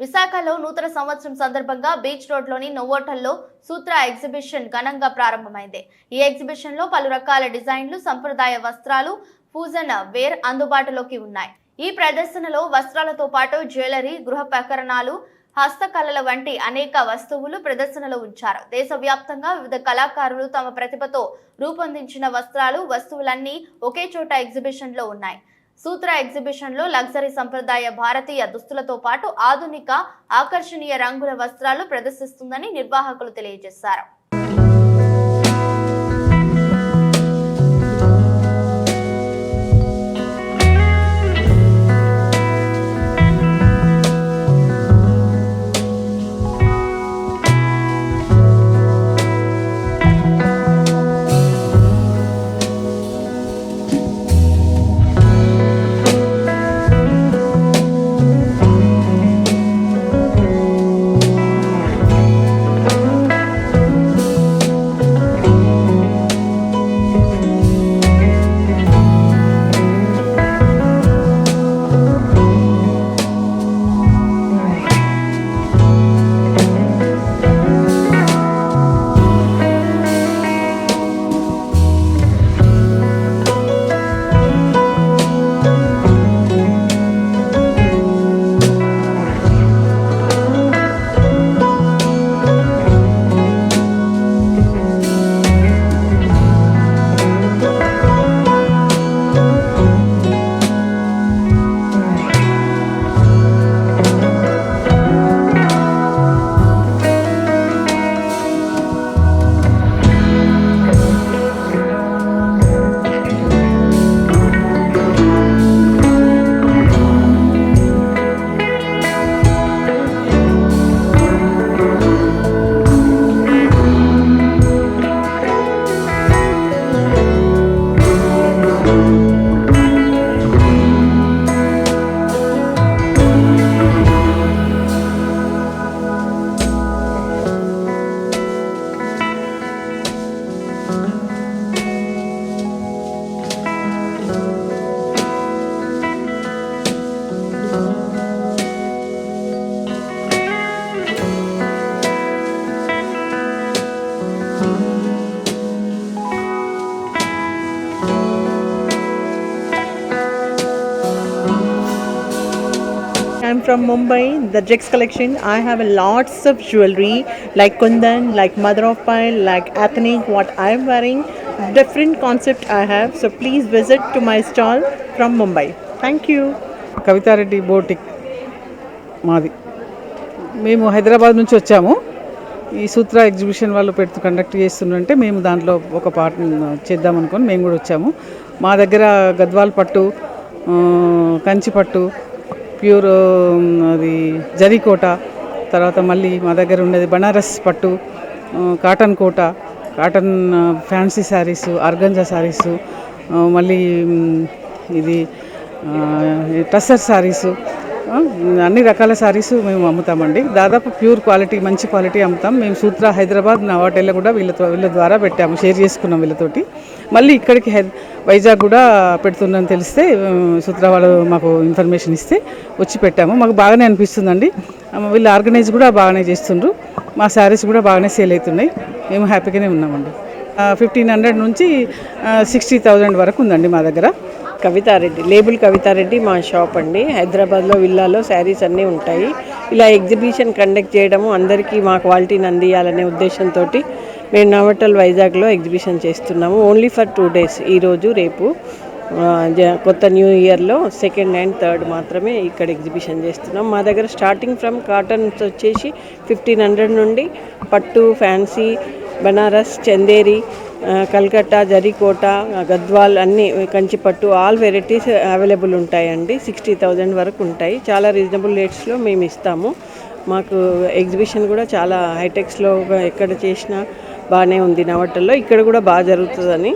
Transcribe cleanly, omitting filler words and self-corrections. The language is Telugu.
విశాఖలో నూతన సంవత్సరం సందర్భంగా బీచ్ రోడ్లోని నోవోటల్లో సూత్ర ఎగ్జిబిషన్ ఘనంగా ప్రారంభమైంది. ఈ ఎగ్జిబిషన్ లో పలు రకాల డిజైన్లు, సంప్రదాయ వస్త్రాలు, ఫ్యూజన్ వేర్ అందుబాటులోకి ఉన్నాయి. ఈ ప్రదర్శనలో వస్త్రాలతో పాటు జ్యువెలరీ, గృహోపకరణాలు, హస్తకళల వంటి అనేక వస్తువులు ప్రదర్శనలో ఉంచారు. దేశవ్యాప్తంగా వివిధ కళాకారులు తమ ప్రతిభతో రూపొందించిన వస్తువులన్నీ ఒకే చోట ఎగ్జిబిషన్ లో ఉన్నాయి. సూత్ర ఎగ్జిబిషన్ లో లగ్జరీ సంప్రదాయ భారతీయ దుస్తులతో పాటు ఆధునిక ఆకర్షణీయ రంగుల వస్త్రాలు ప్రదర్శిస్తుందని నిర్వాహకులు తెలియజేశారు. I'm from Mumbai, the Jex collection. I have lots of jewelry like Kundan, like mother of pearl, like ethnic, what I'm wearing. Different concept I have. So please visit to my stall from Mumbai. Thank you. Kavitha Reddy boutique మాది. మేము హైదరాబాద్ నుంచి వచ్చాము. ఈ సూత్ర ఎగ్జిబిషన్ వాళ్ళు కండక్ట్ చేస్తుంటే మేము దాంట్లో ఒక పార్ట్ చేద్దామనుకొని మేము కూడా వచ్చాము. మా దగ్గర గద్వాల్ పట్టు, కంచి పట్టు, ప్యూర్ అది జరీకోట, తర్వాత మళ్ళీ మా దగ్గర ఉన్నది బనారస్ పట్టు, cotton Kota, cotton fancy sarees, organza sarees, మళ్ళీ ఇది టస్సర్ శారీసు, అన్ని రకాల శారీసు మేము అమ్ముతామండి. దాదాపు ప్యూర్ క్వాలిటీ, మంచి క్వాలిటీ అమ్ముతాం. మేము సూత్ర హైదరాబాద్, నవాటెల్లో కూడా వీళ్ళ ద్వారా పెట్టాము, షేర్ చేసుకున్నాం వీళ్ళతోటి. మళ్ళీ ఇక్కడికి వైజాగ్ కూడా పెడుతుందని తెలిస్తే సూత్ర వాళ్ళు మాకు ఇన్ఫర్మేషన్ ఇస్తే వచ్చి పెట్టాము. మాకు బాగానే అనిపిస్తుందండి. వీళ్ళు ఆర్గనైజ్ కూడా బాగానే చేస్తుండ్రు. మా శారీస్ కూడా బాగానే సేల్ అవుతున్నాయి. మేము హ్యాపీగానే ఉన్నామండి. 1500 నుంచి 60,000 వరకు ఉందండి మా దగ్గర. కవితారెడ్డి, లేబుల్ కవితారెడ్డి మా షాప్ అండి. హైదరాబాద్లో విల్లాలో శారీస్ అన్నీ ఉంటాయి. ఇలా ఎగ్జిబిషన్ కండక్ట్ చేయడము, అందరికీ మా క్వాలిటీని అందియాలనే ఉద్దేశంతో మేము నవటల్ వైజాగ్లో ఎగ్జిబిషన్ చేస్తున్నాము. ఓన్లీ ఫర్ 2 days, ఈరోజు రేపు. కొత్త న్యూ ఇయర్లో 2nd and 3rd మాత్రమే ఇక్కడ ఎగ్జిబిషన్ చేస్తున్నాం. మా దగ్గర స్టార్టింగ్ ఫ్రమ్ కాటన్స్ వచ్చేసి 1500 నుండి పట్టు, ఫ్యాన్సీ, బనారస్, చందేరి, కల్కట్టా, జరీకోట, గద్వాల్, అన్ని కంచిపట్టు, ఆల్ వెరైటీస్ అవైలబుల్ ఉంటాయండి. 60,000 వరకు ఉంటాయి. చాలా రీజనబుల్ రేట్స్లో మేము ఇస్తాము. మాకు ఎగ్జిబిషన్ కూడా చాలా హైటెక్స్లో ఎక్కడ చేసినా బాగానే ఉంది. నవటల్లో ఇక్కడ కూడా బాగా జరుగుతుందని